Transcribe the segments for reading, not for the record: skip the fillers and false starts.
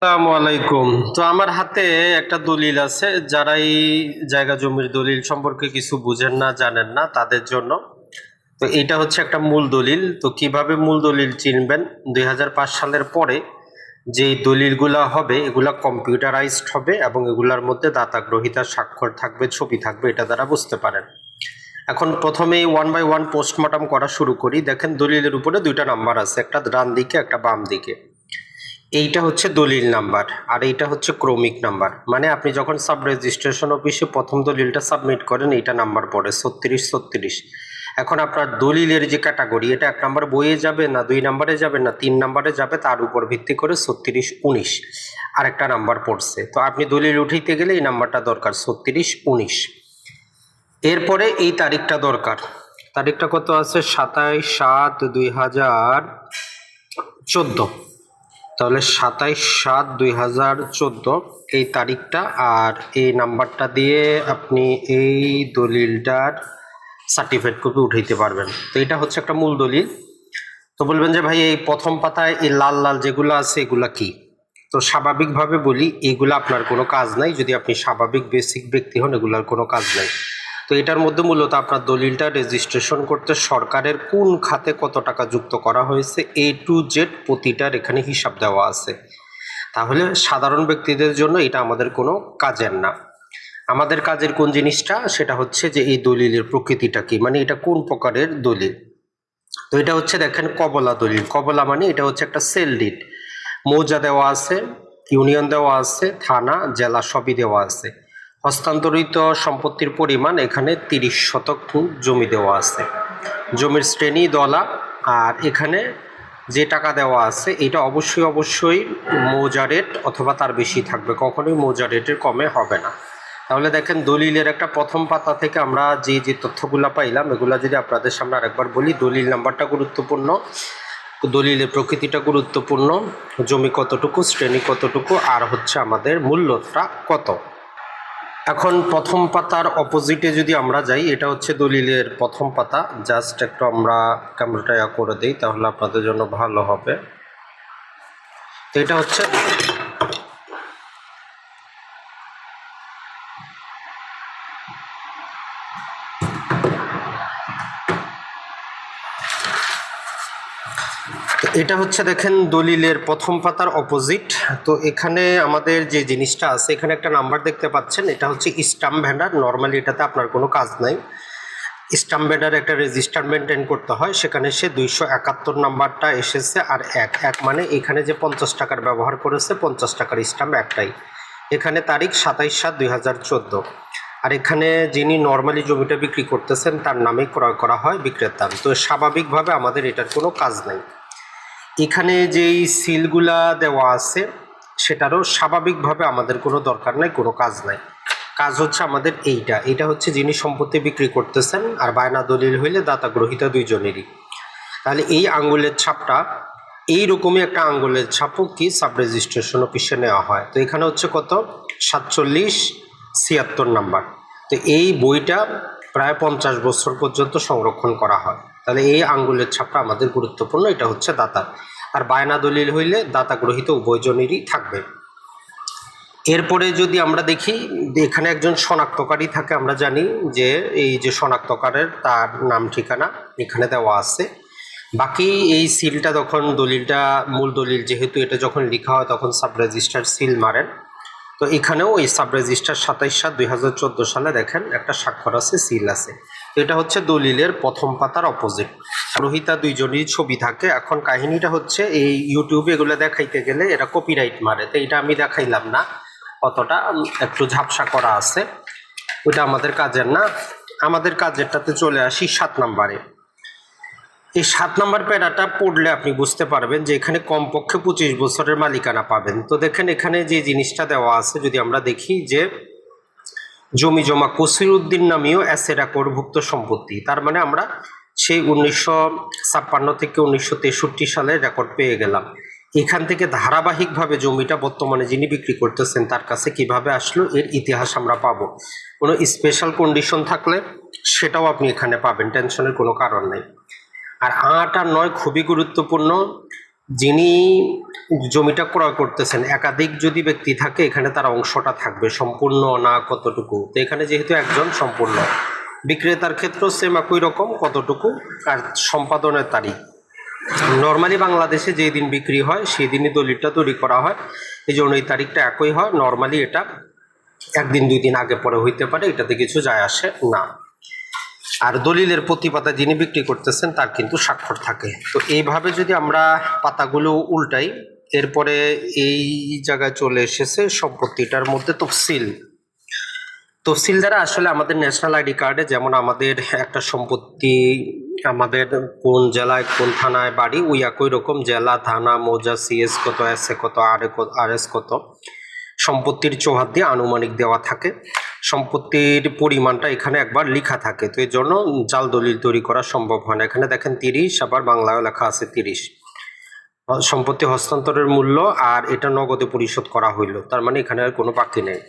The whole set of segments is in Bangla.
আসসালামু আলাইকুম। তো আমার হাতে একটা দলিল আছে, যারা এই জায়গা জমির দলিল সম্পর্কে কিছু বুঝেন না জানেন না তাদের জন্য। তো এটা হচ্ছে একটা মূল দলিল। তো কিভাবে মূল দলিল চিনবেন? 2005 সালের পরে যেই দলিলগুলা হবে এগুলা কম্পিউটারাইজড হবে এবং এগুলার মধ্যে দাতা গ্রহীতার স্বাক্ষর থাকবে, ছবি থাকবে, এটা দ্বারা বুঝতে পারেন। এখন প্রথমেই 1 বাই 1 পোস্টমর্টম করা শুরু করি। দেখেন দলিলের উপরে দুইটা নাম্বার আছে, একটা ডান দিকে একটা বাম দিকে। এইটা হচ্ছে দলিল নাম্বার আর এইটা হচ্ছে ক্রমিক নাম্বার। মানে আপনি যখন সাব রেজিস্ট্রেশন অফিসে প্রথম দলিলটা সাবমিট করেন এইটা নাম্বার পড়ে 3636। এখন আপনার দলিলের যে ক্যাটাগরি, এটা 1 নাম্বার বইয়ে যাবে না 2 নাম্বারে যাবে না 3 নাম্বারে যাবে, তার উপর ভিত্তি করে 3619 আরেকটা নাম্বার পড়ছে। তো আপনি দলিল উঠাইতে গেলে এই নাম্বারটা দরকার 3619। এরপরে এই তারিখটা দরকার। তারিখটা কত আছে? 27/7/2014। তাহলে 27/7/2014 এই তারিখটা আর এই নাম্বারটা দিয়ে আপনি এই দলিলটার সার্টিফিকেট কপি উঠাইতে পারবেন। তো এটা হচ্ছে একটা মূল দলিল। তো বলবেন যে ভাই এই প্রথম পাতায় এই লাল লাল যেগুলো আছে এগুলা কি? তো স্বাভাবিকভাবে বলি এগুলো আপনার কোনো কাজ নাই। যদি আপনি স্বাভাবিক বেসিক ব্যক্তি হন এগুলার কোনো কাজ নাই। তো এটার মধ্যে মূলত আপনার দলিলটা রেজিস্ট্রেশন করতে সরকারের কোন খাতে কত টাকা যুক্ত করা হয়েছে A to Z প্রতিটার এখানে হিসাব দেওয়া আছে। তাহলে সাধারণ ব্যক্তিদের জন্য এটা আমাদের কোনো কাজের না। আমাদের কাজের কোন জিনিসটা, সেটা হচ্ছে যে এই দলিলের প্রকৃতিটা কি, মানে এটা কোন প্রকারের দলিল। তো এটা হচ্ছে দেখেন কবলা দলিল। কবলা মানে এটা হচ্ছে একটা সেল ডিড। মৌজা দেওয়া আছে, ইউনিয়ন দেওয়া আছে, থানা জেলা সবই দেওয়া আছে। হস্তান্তরিত সম্পত্তির পরিমাণ এখানে 30 শতক জমি দেওয়া আছে। জমির শ্রেণী দলা, আর এখানে যে টাকা দেওয়া আছে এটা অবশ্যই মৌজা রেট অথবা তার বেশি থাকবে, কখনোই মৌজা রেটের কমে হবে না। তাহলে দেখেন দলিলের একটা প্রথম পাতা থেকে আমরা যে যে তথ্যগুলো পাইলাম এগুলা যদি আপনাদের সামনে আরেকবার বলি। দলিল নাম্বারটা গুরুত্বপূর্ণ, দলিলের প্রকৃতিটা গুরুত্বপূর্ণ, জমি কতটুকু, শ্রেণী কতটুকু, আর হচ্ছে আমাদের মূল্যটা কত। এখন প্রথম পাতার অপোজিটে যদি আমরা যাই, এটা হচ্ছে দলিলের প্রথম পাতা। জাস্ট একটু আমরা ক্যামেরাটা করে দিই তাহলে আপনাদের জন্য ভালো হবে। তো এটা হচ্ছে এটা হচ্ছে দেখেন দলিলের প্রথম পাতার অপোজিট। তো এখানে আমাদের যে জিনিসটা আছে, এখানে একটা নাম্বার দেখতে পাচ্ছেন, এটা হচ্ছে স্ট্যাম্প ভ্যান্ডার। নর্মালি এটাতে আপনার কোনো কাজ নাই। স্ট্যাম্প ভ্যান্ডার একটা রেজিস্টার মেনটেন করতে হয়, সেখানে সে 271 নাম্বারটা এসেছে। আর এক এক মানে এখানে যে 50 টাকার ব্যবহার করেছে 50 টাকার স্ট্যাম্প একটাই। এখানে তারিখ 27/7/2014। আর এখানে যিনি নর্মালি জমিটা বিক্রি করতেছেন তার নামে ক্রয় করা হয় বিক্রেতার। তো স্বাভাবিকভাবে আমাদের এটার কোনো কাজ নাই। এখানে যেই সিলগুলা দেওয়া আছে সেটারও স্বাভাবিকভাবে আমাদের কোনো দরকার নাই, কোনো কাজ নাই। কাজ হচ্ছে আমাদের এইটা হচ্ছে যিনি সম্পত্তি বিক্রি করতেছেন, আর বায়না দলিল হইলে দাতা গ্রহীতা দুইজনেরই। তাহলে এই আঙ্গুলের ছাপটা, এইরকমই একটা আঙ্গুলের ছাপও কি সাব রেজিস্ট্রেশন অফিসে নেওয়া হয়। তো এখানে হচ্ছে কত? 47/76 নাম্বার। তো এই বইটা প্রায় 50 বছর পর্যন্ত সংরক্ষণ করা হয়। তাহলে এই আঙ্গুলের ছাপটা আমাদের গুরুত্বপূর্ণ। এটা হচ্ছে দাতা। আর বায়না দলিল হইলে দাতা গ্রহীতা উভয়জনেরই থাকবে। এরপরে যদি আমরা দেখি, এখানে একজন শনাক্তকারী থাকে। আমরা জানি যে এই যে শনাক্তকারের তার নাম ঠিকানা এখানে দেওয়া আছে। বাকি এই সিলটা যখন দলিলটা মূল দলিল যেহেতু এটা যখন লেখা হয় তখন সাব রেজিস্টার সিল মারেন। তো এখানেও এই সাব রেজিস্টার 27/7/2014 সালে দেখেন একটা স্বাক্ষর আছে, সিল আছে। তো এটা হচ্ছে দলিলের প্রথম পাতার অপোজিট। গ্রহীতা দুইজনই ছবি থাকে। এখন কাহিনীটা হচ্ছে এই ইউটিউবে এগুলো দেখাইতে গেলে এরা কপিরাইট মারে, তো এটা আমি দেখাইলাম না, অতটা একটু ঝাপসা করা আছে, ওটা আমাদের কাজের না। আমাদের কাজেরটাতে চলে আসি 7 নাম্বারে। এই 7 নাম্বার প্যারাটা পড়লে আপনি বুঝতে পারবেন যে এখানে কমপক্ষে 25 বছরের মালিকানা পাবেন। তো দেখেন এখানে যে জিনিসটা দেওয়া আছে, যদি আমরা দেখি যে জমি জমা কসির উদ্দিন নামীয় অ্যাসেট একরভুক্ত সম্পত্তি, তার মানে আমরা সেই 1956 থেকে 1963 সালের রেকর্ড পেয়ে গেলাম। এখান থেকে ধারাবাহিকভাবে জমিটা বর্তমানে যিনি বিক্রি করতেছেন তার কাছে কিভাবে আসলো এর ইতিহাস আমরা পাবো। কোনো স্পেশাল কন্ডিশন থাকলে সেটাও আপনি এখানে পাবেন, টেনশনের কোনো কারণ নেই। আর 8 আর 9 খুবই গুরুত্বপূর্ণ। যিনি জমিটা ক্রয় করতেছেন একাধিক যদি ব্যক্তি থাকে এখানে তার অংশটা থাকবে সম্পূর্ণ না কতটুকু, তো এখানে যেহেতু একজন সম্পূর্ণ, বিক্রেতার ক্ষেত্রেও সেম একই রকম কতটুকু আর সম্পাদনের তারিখ। নর্মালি বাংলাদেশে যেই দিন বিক্রি হয় সেই দিনই দলিলটা তৈরি করা হয়, এই জন্য এই তারিখটা একই হয়। নর্মালি এটা একদিন দুই দিন আগে পরে হইতে পারে, এটাতে কিছু যায় আসে না। আর দলিলের প্রতি পাতা যিনি বিক্রি করতেছেন তার কিন্তু স্বাক্ষর থাকে। তো এইভাবে যদি আমরা পাতাগুলো উল্টাই, এরপরে এই জায়গায় চলে এসেছে সম্পত্তিটার মধ্যে তফসিল। তফসিল দ্বারা আসলে আমাদের ন্যাশনাল আইডি কার্ডে যেমন আমাদের একটা সম্পত্তি আমাদের কোন জেলায় কোন থানায় বাড়ি, ওই একই রকম জেলা থানা মৌজা সিএস কত এসএ কত আর এস কত সম্পত্তির চৌহাদ দিয়ে আনুমানিক দেওয়া থাকে। সম্পত্তির পরিমাণটা এখানে একবার লেখা থাকে, তো এই জন্য জাল দলিল তৈরি করা সম্ভব হয় না। এখানে দেখেন 30, আবার বাংলায় লেখা আছে 30 সম্পত্তি হস্তান্তরের মূল্য, আর এটা নগদে পরিশোধ করা হইল, তার মানে এখানে আর কোনো বাকি নেই।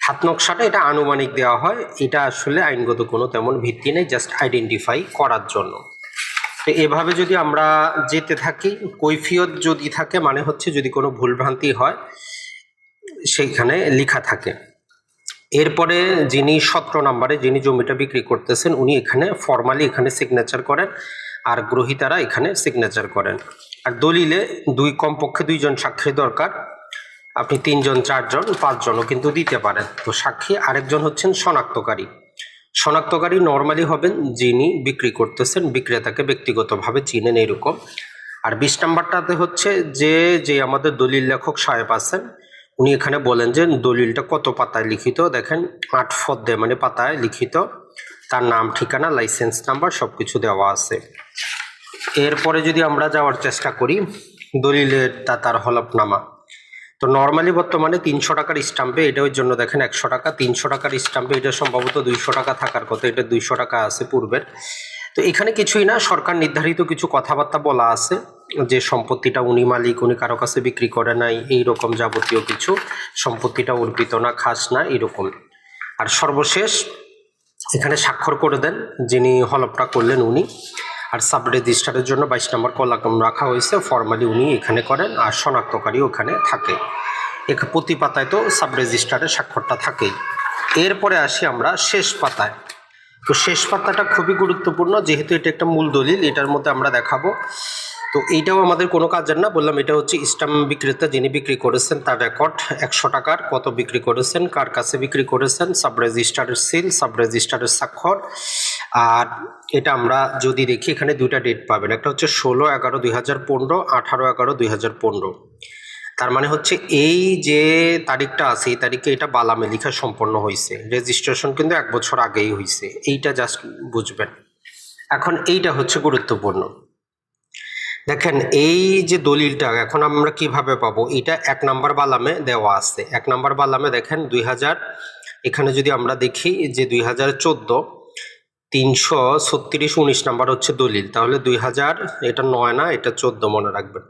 হাত নকশাটা এটা আনুমানিক দেওয়া হয়, এটা আসলে আইনগত কোনো তেমন ভিত্তি নেই, জাস্ট আইডেন্টিফাই করার জন্য। তো এভাবে যদি আমরা যেতে থাকি, কৈফিয়ত যদি থাকে মানে হচ্ছে যদি কোনো ভুলভ্রান্তি হয় সেইখানে লেখা থাকে। এরপরে যিনি 17 নম্বরে যিনি জমিটা বিক্রি করতেছেন উনি এখানে ফর্মালি এখানে সিগনেচার করেন, আর গ্রহীতারা এখানে সিগনেচার করেন। আর দলিলে কমপক্ষে 2 জন সাক্ষী দরকার, আপনি 3 জন 4 জন 5 জনও কিন্তু দিতে পারেন। তো সাক্ষী আরেকজন হচ্ছেন শনাক্তকারী। শনাক্তকারী নর্মালি হবেন যিনি বিক্রি করতেছেন, বিক্রেতাকে ব্যক্তিগতভাবে চিনেন এরকম। আর 20 নম্বরটাতে হচ্ছে যে আমাদের দলিল লেখক সাহেব আছেন, উনি এখানে বলেন যে দলিলটা কত পাতায় লিখিত, দেখেন 8 ফদ্দে মানে পাতায় লিখিত, তার নাম ঠিকানা লাইসেন্স নাম্বার সবকিছু দেওয়া আছে। এরপরে যদি আমরা যাওয়ার চেষ্টা করি দলিলের দাতার হলফনামা, তো নর্মালি বর্তমানে 300 টাকার স্টাম্পে, এটা ওই জন্য দেখেন 100 টাকা, 300 টাকার স্টাম্পে এটা সম্ভবত 200 টাকা থাকার কথা, এটা 200 টাকা আছে পূর্বের। তো এখানে কিছুই না, সরকার নির্ধারিত কিছু কথাবার্তা বলা আছে যে সম্পত্তিটা উনি মালিক, উনি কারো কাছে বিক্রি করে নাই, এইরকম যাবতীয় কিছু, সম্পত্তিটা অর্পিত না, খাস না, এরকম। আর সর্বশেষ এখানে স্বাক্ষর করে দেন যিনি হলফটা করলেন উনি। আর সাব রেজিস্টারের জন্য 22 নম্বর কলাম রাখা হয়েছে, ফর্মালি উনি এখানে করেন, আর শনাক্তকারী ওখানে থাকে। প্রতি পাতায় তো সাব রেজিস্টারের স্বাক্ষরটা থাকেই। এরপরে আসি আমরা শেষ পাতায়। তো শেষ পাতাটা খুবই গুরুত্বপূর্ণ, যেহেতু এটা একটা মূল দলিল, এটার মধ্যে আমরা দেখাবো। তো এইটাও আমাদের কোনো কাজের না, বললাম এটা হচ্ছে স্টাম্প বিক্রেতা যিনি বিক্রি করেছেন তার রেকর্ড, 100 টাকার কত বিক্রি করেছেন, কার কাছে বিক্রি করেছেন, সাব রেজিস্টারের সিল, সাব রেজিস্টারের স্বাক্ষর। আর এটা আমরা যদি দেখি এখানে 2টা ডেট পাবেন, একটা হচ্ছে 16/11/2015, 18/11/2015। তার মানে হচ্ছে এই যে তারিখটা আছে এই তারিখে এটা বালামে লেখা সম্পন্ন হয়েছে, রেজিস্ট্রেশন কিন্তু 1 বছর আগেই হয়েছে, এইটা জাস্ট বুঝবেন। এখন এইটা হচ্ছে গুরুত্বপূর্ণ। দেখেন এই যে দলিলটা এখন আমরা কিভাবে পাবো, এটা 1 নম্বর বালামে দেওয়া আছে। 1 নম্বর বালামে দেখেন 2000, এখানে যদি আমরা দেখি যে 2014 336 19 নাম্বার হচ্ছে দলিল, তাহলে 2000 এটা 9 না, এটা 14 মনে রাখবেন।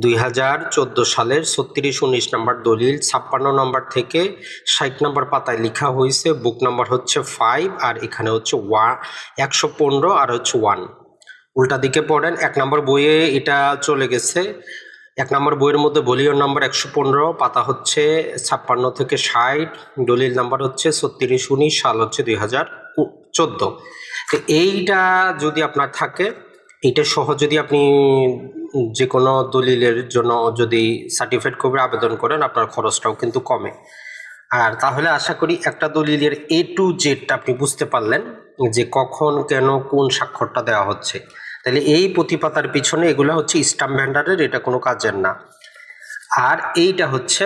2014 সালের 36-19 নাম্বার দলিল 56 নম্বর থেকে 60 নম্বর পাতায় লেখা হয়েছে, বুক নাম্বার হচ্ছে 5, আর এখানে হচ্ছে 115 আর হচ্ছে 1। উল্টা দিকে পড়েন, 1 নম্বর বইয়ে এটা চলে গেছে। 1 নম্বর বইয়ের মধ্যে ভলিউম নাম্বার 115, পাতা হচ্ছে 56 থেকে 60, দলিল নাম্বার হচ্ছে 36-19, সাল হচ্ছে 2014। তো এইটা যদি আপনার থাকে, এইটা সহ যদি আপনি যে কোনো দলিলের জন্য যদি সার্টিফিকেট কপি আবেদন করেন আপনার খরচটাও কিন্তু কমে। আর তাহলে আশা করি একটা দলিলের A to Z আপনি বুঝতে পারলেন যে কখন কেন কোন স্বাক্ষরটা দেওয়া হচ্ছে। তাহলে এই প্রতিপাতার পিছনে এগুলো হচ্ছে স্ট্যাম্প ভেন্ডারের, এটা কোনো কাজের না। আর এইটা হচ্ছে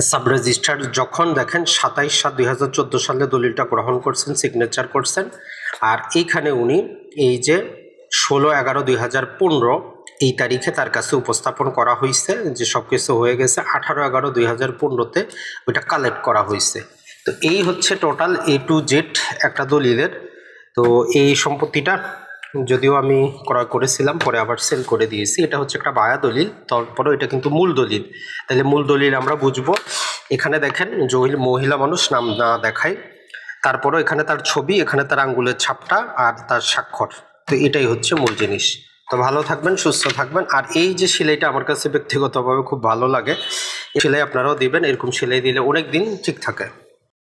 সাব রেজিস্ট্রার যখন দেখেন 27/7/2014 সালে দলিলটা গ্রহণ করছেন, সিগনেচার করছেন, আর এইখানে উনি এই যে 16/11/2015 এই তারিখে তার কাছে উপস্থাপন করা হয়েছে যে সব কিছু হয়ে গেছে, 18/11/2015-তে ওইটা কালেক্ট করা হয়েছে। তো এই হচ্ছে টোটাল A to Z একটা দলিলের। তো এই সম্পত্তিটা যদিও আমি ক্রয় করেছিলাম, পরে আবার সেল করে দিয়েছি, এটা হচ্ছে একটা বায়া দলিল, তারপরেও এটা কিন্তু মূল দলিল। তাহলে মূল দলিল আমরা বুঝবো, এখানে দেখেন মহিলা মানুষ নাম না দেখায়, তারপরেও এখানে তার ছবি, এখানে তার আঙ্গুলের ছাপটা আর তার স্বাক্ষর, তো এটাই হচ্ছে মূল জিনিস। তো ভালো থাকবেন, সুস্থ থাকবেন। আর এই যে সেলাইটা আমার কাছে ব্যক্তিগতভাবে খুব ভালো লাগে, এই সেলাই আপনারাও দিবেন। এরকম সেলাই দিলে অনেক দিন ঠিক থাকে।